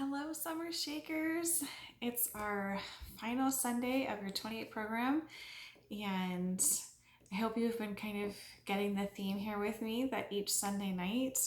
Hello, Summer Shakers. It's our final Sunday of your 28 program, and I hope you've been kind of getting the theme here with me that each Sunday night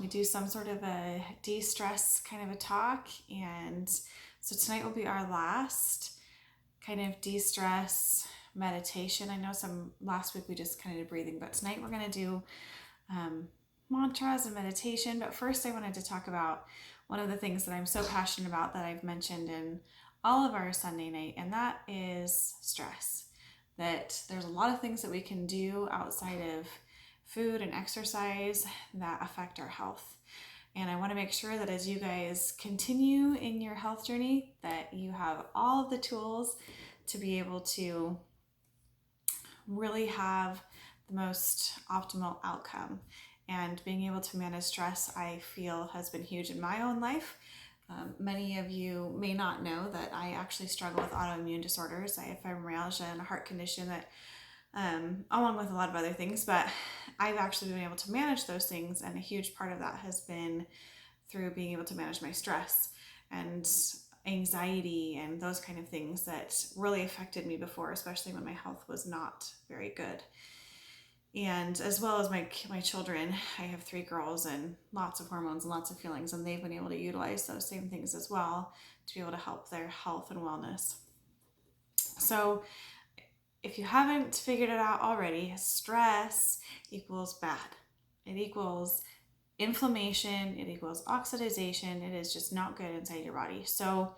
we do some sort of a de-stress kind of a talk. And so tonight will be our last kind of de-stress meditation. I know some last week we just kind of did breathing, but tonight we're going to do mantras and meditation. But first, I wanted to talk about one of the things that I'm so passionate about that I've mentioned in all of our Sunday night, and that is stress. That there's a lot of things that we can do outside of food and exercise that affect our health. And I want to make sure that as you guys continue in your health journey, that you have all of the tools to be able to really have the most optimal outcome. And being able to manage stress, I feel, has been huge in my own life. Many of you may not know that I actually struggle with autoimmune disorders. I have fibromyalgia and a heart condition that, along with a lot of other things, but I've actually been able to manage those things. And a huge part of that has been through being able to manage my stress and anxiety and those kind of things that really affected me before, especially when my health was not very good. And as well as my children, I have 3 girls and lots of hormones and lots of feelings, and they've been able to utilize those same things as well to be able to help their health and wellness. So if you haven't figured it out already, stress equals bad. It equals inflammation, it equals oxidation, it is just not good inside your body. So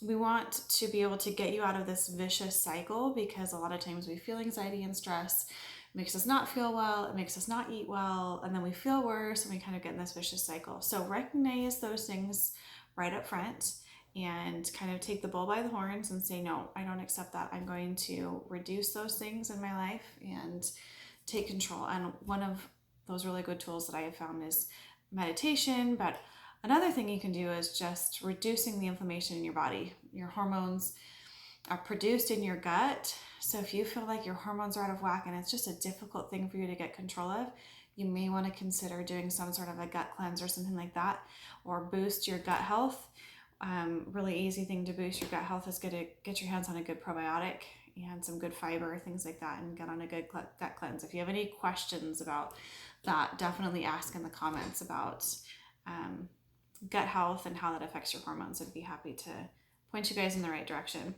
we want to be able to get you out of this vicious cycle, because a lot of times we feel anxiety and stress. It makes us not feel well, it makes us not eat well, and then we feel worse and we kind of get in this vicious cycle. So recognize those things right up front and kind of take the bull by the horns and say, no, I don't accept that. I'm going to reduce those things in my life and take control. And one of those really good tools that I have found is meditation. But another thing you can do is just reducing the inflammation in your body. Your hormones are produced in your gut. So if you feel like your hormones are out of whack and it's just a difficult thing for you to get control of, you may want to consider doing some sort of a gut cleanse or something like that, or boost your gut health. Really easy thing to boost your gut health is get your hands on a good probiotic and some good fiber, things like that, and get on a good gut cleanse. If you have any questions about that, definitely ask in the comments about gut health and how that affects your hormones. I'd be happy to point you guys in the right direction.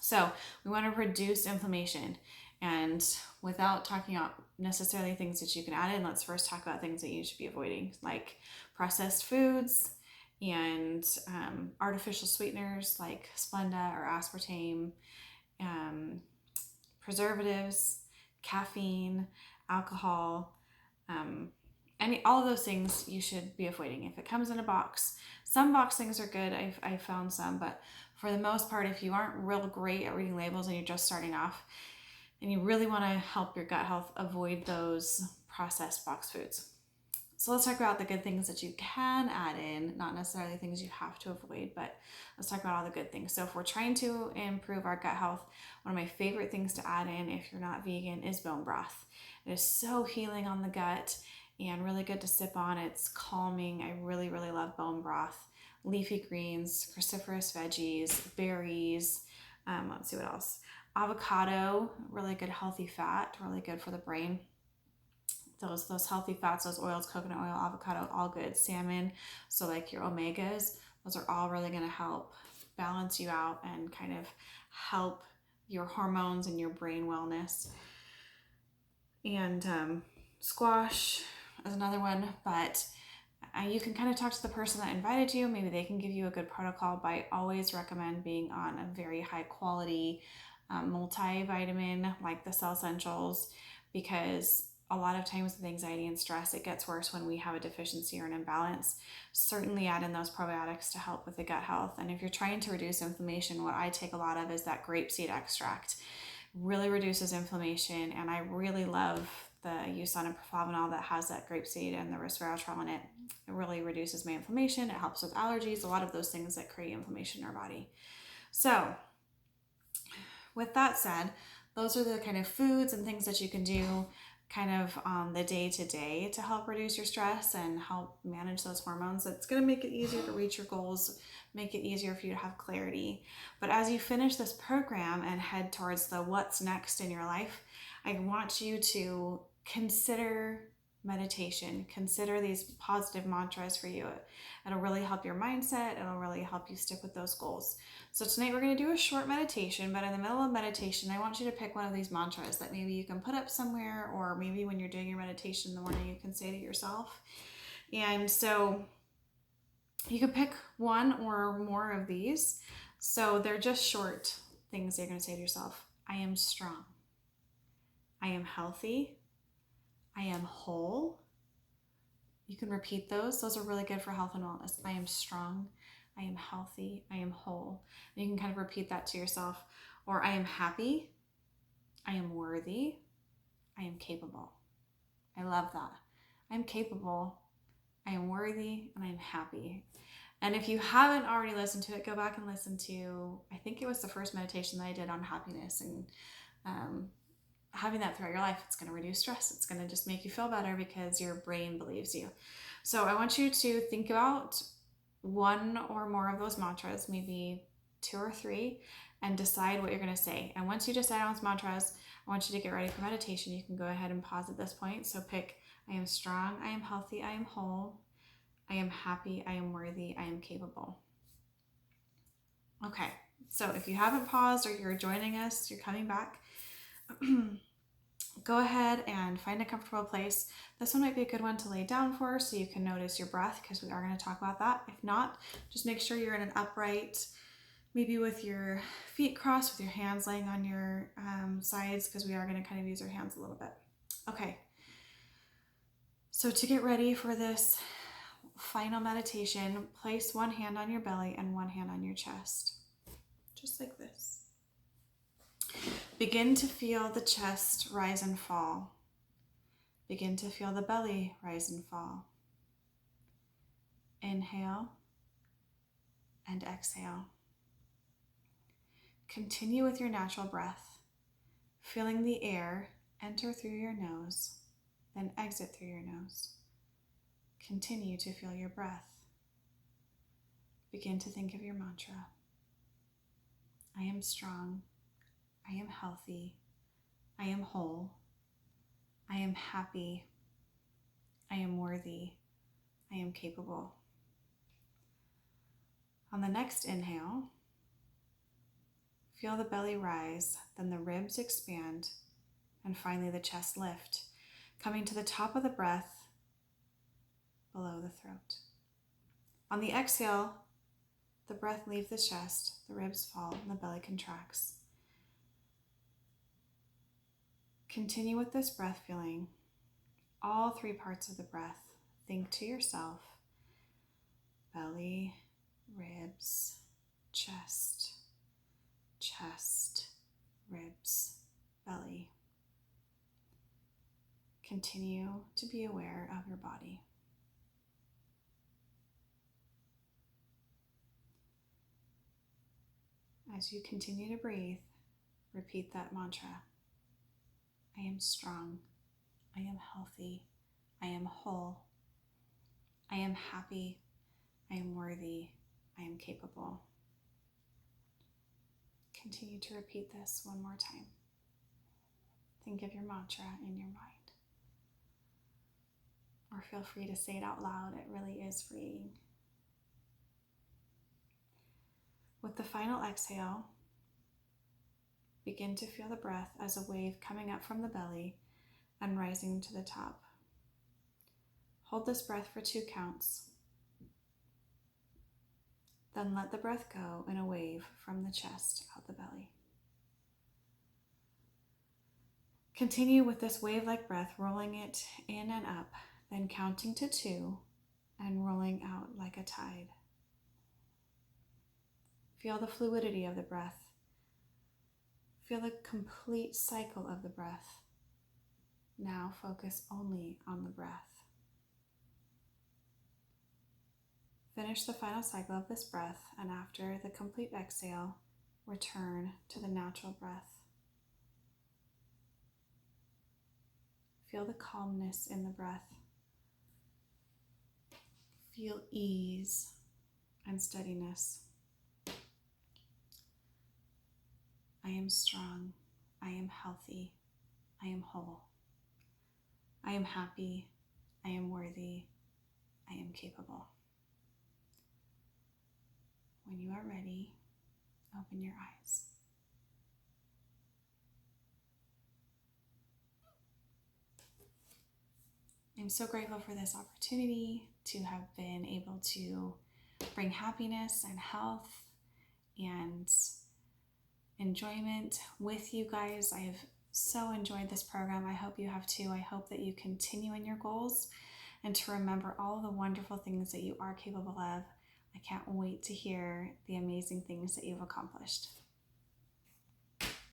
So we want to reduce inflammation, and without talking about necessarily things that you can add in, let's first talk about things that you should be avoiding, like processed foods and artificial sweeteners like Splenda or aspartame, preservatives, caffeine, alcohol, all of those things you should be avoiding. If it comes in a box, some box things are good. I've found some, but for the most part, if you aren't real great at reading labels and you're just starting off and you really want to help your gut health, avoid those processed box foods. So let's talk about the good things that you can add in, not necessarily things you have to avoid, but let's talk about all the good things. So if we're trying to improve our gut health, one of my favorite things to add in if you're not vegan is bone broth. It is so healing on the gut and really good to sip on. It's calming. I really, really love bone broth. Leafy greens, cruciferous veggies, berries, let's see what else. Avocado, really good healthy fat, really good for the brain. Those healthy fats, those oils, coconut oil, avocado, all good. Salmon, so like your omegas, those are all really going to help balance you out and kind of help your hormones and your brain wellness. And squash is another one, but you can kind of talk to the person that invited you. Maybe they can give you a good protocol, but I always recommend being on a very high quality multivitamin like the Cell Essentials, because a lot of times with anxiety and stress, it gets worse when we have a deficiency or an imbalance. Certainly add in those probiotics to help with the gut health. And if you're trying to reduce inflammation, what I take a lot of is that grapeseed extract. Really reduces inflammation, and I really love the USANA Proflavanol that has that grapeseed and the resveratrol in it. It really reduces my inflammation. It helps with allergies, a lot of those things that create inflammation in our body. So with that said, those are the kind of foods and things that you can do. kind of on the day to day to help reduce your stress and help manage those hormones. It's going to make it easier to reach your goals, make it easier for you to have clarity. But as you finish this program and head towards the what's next in your life, I want you to consider meditation. Consider these positive mantras for you. It'll really help your mindset. It'll really help you stick with those goals. So tonight we're going to do a short meditation, but in the middle of meditation, I want you to pick one of these mantras that maybe you can put up somewhere, or maybe when you're doing your meditation in the morning, you can say to yourself. And so you can pick one or more of these. So they're just short things you're going to say to yourself. I am strong. I am healthy. I am whole. You can repeat those. Those are really good for health and wellness. I am strong. I am healthy. I am whole. And you can kind of repeat that to yourself. Or I am happy. I am worthy. I am capable. I love that. I am capable. I am worthy. And I am happy. And if you haven't already listened to it, go back and listen to, I think it was the first meditation that I did on happiness. And having that throughout your life, it's going to reduce stress. It's going to just make you feel better because your brain believes you. So I want you to think about one or more of those mantras, maybe 2 or 3, and decide what you're going to say. And once you decide on those mantras, I want you to get ready for meditation. You can go ahead and pause at this point. So pick, I am strong, I am healthy, I am whole, I am happy, I am worthy, I am capable. Okay, so if you haven't paused or you're joining us, you're coming back, go ahead and find a comfortable place. This one might be a good one to lay down for so you can notice your breath, because we are going to talk about that. If not, just make sure you're in an upright, maybe with your feet crossed, with your hands laying on your sides, because we are going to kind of use our hands a little bit. Okay, so to get ready for this final meditation, place one hand on your belly and one hand on your chest, just like this. Begin to feel the chest rise and fall. Begin to feel the belly rise and fall. Inhale and exhale. Continue with your natural breath, feeling the air enter through your nose, then exit through your nose. Continue to feel your breath. Begin to think of your mantra. I am strong. I am healthy. I am whole. I am happy. I am worthy. I am capable. On the next inhale, feel the belly rise, then the ribs expand, and finally the chest lift, coming to the top of the breath below the throat. On the exhale, the breath leaves the chest, the ribs fall, and the belly contracts. Continue with this breath feeling. All 3 parts of the breath. Think to yourself, belly, ribs, chest, chest, ribs, belly. Continue to be aware of your body. As you continue to breathe, repeat that mantra. I am strong. I am healthy. I am whole. I am happy. I am worthy. I am capable. Continue to repeat this one more time. Think of your mantra in your mind. Or feel free to say it out loud. It really is freeing. With the final exhale, begin to feel the breath as a wave coming up from the belly and rising to the top. Hold this breath for 2 counts. Then let the breath go in a wave from the chest out the belly. Continue with this wave-like breath, rolling it in and up, then counting to 2 and rolling out like a tide. Feel the fluidity of the breath. Feel the complete cycle of the breath. Now focus only on the breath. Finish the final cycle of this breath, and after the complete exhale, return to the natural breath. Feel the calmness in the breath. Feel ease and steadiness. I am strong. I am healthy. I am whole. I am happy. I am worthy. I am capable. When you are ready, open your eyes. I'm so grateful for this opportunity to have been able to bring happiness and health and enjoyment with you guys. I have so enjoyed this program. I hope you have too. I hope that you continue in your goals and to remember all of the wonderful things that you are capable of. I can't wait to hear the amazing things that you've accomplished.